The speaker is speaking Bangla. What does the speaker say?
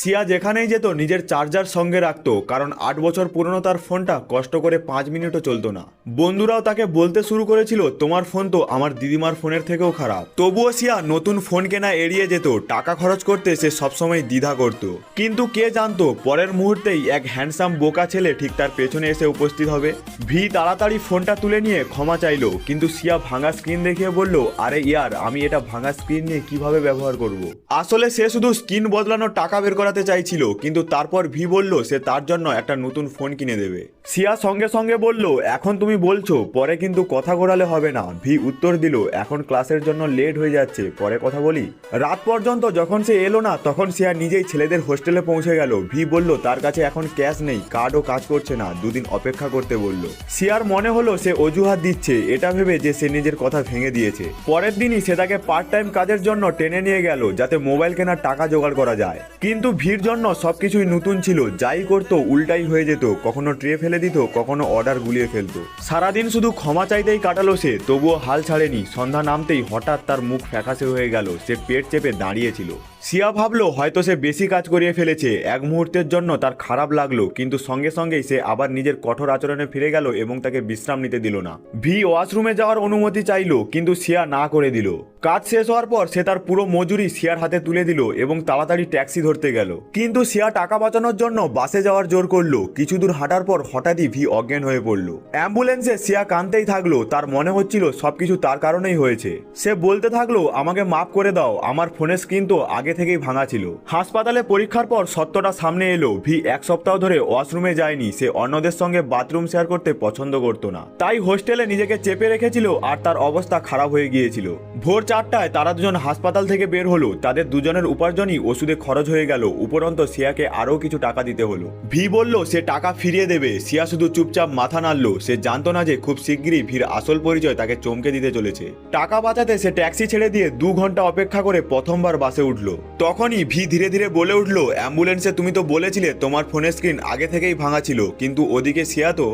সিয়া যেখানেই যেত নিজের চার্জার সঙ্গে রাখতো, কারণ 8 বছর পুরনো তার ফোনটা কষ্ট করে 5 মিনিটও চলতো না। বন্ধুরাও তাকে বলতে শুরু করেছিল, তোমার ফোন তো আমার দিদিমার ফোনের থেকেও খারাপ। তবুও সিয়া নতুন ফোন কেনা এড়িয়ে যেত, টাকা খরচ করতে সে সবসময় দ্বিধা করত। কিন্তু কে জানতো পরের মুহূর্তেই এক হ্যান্ডসাম বোকা ছেলে ঠিক তার পেছনে এসে উপস্থিত হবে। ভি তাড়াতাড়ি ফোনটা তুলে নিয়ে ক্ষমা চাইলো, কিন্তু সিয়া ভাঙা স্ক্রিন দেখিয়ে বলল, আরে ইয়ার, আমি এটা ভাঙা স্ক্রিন নিয়ে কিভাবে ব্যবহার করব। আসলে সে শুধু স্ক্রিন বদলানোর টাকা বের করাতে চাইছিল, কিন্তু তারপর ভি বলল সে তার জন্য একটা নতুন ফোন কিনে দেবে। সিয়া সঙ্গে সঙ্গে বলল, এখন তুমি বলছো, পরে কিন্তু কথা ঘোরালে হবে না। ভি উত্তর দিল, এখন ক্লাসের জন্য লেট হয়ে যাচ্ছে, পরে কথা বলি। রাত পর্যন্ত যখন সে এলো না, তখন সিয়া নিজেই ছেলেদের হোস্টেলে পৌঁছে গেল। ভি বলল তার কাছে এখন ক্যাশ নেই, কার্ডও কাজ করছে না, দুদিন অপেক্ষা করতে বলল। সিয়ার মনে হলো সে অজুহাত দিচ্ছে, এটা ভেবে যে সে নিজের কথা ভেঙে দিয়েছে। পরের দিনই সে তাকে পার্ট টাইম কাজের জন্য টেনে নিয়ে গেল, যাতে মোবাইল কেনার টাকা জোগাড় করা যায়। কিন্তু ভিড় জন্য সবকিছুই নতুন ছিল, যাই করতো উল্টাই হয়ে যেত, কখনো ট্রে ফেলে দিত, কখনো অর্ডার গুলিয়ে ফেলতো। সারাদিন শুধু ক্ষমা চাইতেই কাটালো সে, তবুও হাল ছাড়েনি। সন্ধ্যা নামতেই হঠাৎ তার মুখ ফ্যাকাশে হয়ে গেল, সে পেট চেপে দাঁড়িয়েছিল। সিয়া ভাবলো হয়তো সে বেশি কাজ করিয়ে ফেলেছে। এক মুহূর্তের জন্য তার খারাপ লাগলো, কিন্তু সঙ্গে সঙ্গেই সে আবার নিজের কঠোর আচরণে ফিরে গেল এবং তাকে বিশ্রাম নিতে দিল না। ভি ওয়াশরুমে যাওয়ার অনুমতি চাইলো, কিন্তু সিয়া না করে দিল। কাজ শেষ হওয়ার পর সে তার পুরো মজুরি সিয়ার হাতে তুলে দিল এবং তাড়াতাড়ি ট্যাক্সি ধরতে গেল। কিন্তু সিয়া টাকা বাঁচানোর জন্য বাসে যাওয়ার জোর করলো। কিছু দূর হাঁটার পর হঠাৎই ভি অজ্ঞান হয়ে পড়ল। অ্যাম্বুলেন্সে সিয়া কাঁদতেই থাকলো, তার মনে হচ্ছিল সবকিছু তার কারণেই হয়েছে। সে বলতে থাকলো, আমাকে মাফ করে দাও, আমার ফোনের স্ক্রিন তো আগে থেকেই ভাঙা ছিল। হাসপাতালে পরীক্ষার পর সত্যটা সামনে এলো, ভি 1 সপ্তাহ ধরে ওয়াশরুমে যায়নি। সে অন্যদের সঙ্গে বাথরুম শেয়ার করতে পছন্দ করতো না, তাই হোস্টেলে নিজেকে চেপে রেখেছিল আর তার অবস্থা খারাপ হয়ে গিয়েছিল। ভোর 4টায় তারা দুজন হাসপাতাল থেকে বের হলো। তাদের দুজনের উপার্জনই ওষুধে খরচ হয়ে গেল, উপরন্ত সিয়াকে আরও কিছু টাকা দিতে হলো। ভি বলল সে টাকা ফিরিয়ে দেবে। সিয়া শুধু চুপচাপ মাথা নাড়ল। সে জানতো না যে খুব শিগগিরই ভির আসল পরিচয় তাকে চমকে দিতে চলেছে। টাকা বাঁচাতে সে ট্যাক্সি ছেড়ে দিয়ে 2 ঘন্টা অপেক্ষা করে প্রথমবার বাসে উঠল। তখনই ভি ধীরে ধীরে বলে উঠল, অ্যাম্বুলেন্সে তুমি তো বলেছিলে তোমার ফোনের স্ক্রিন আগে থেকেই ভাঙা ছিল, কিন্তু ওদিকে সিয়া তো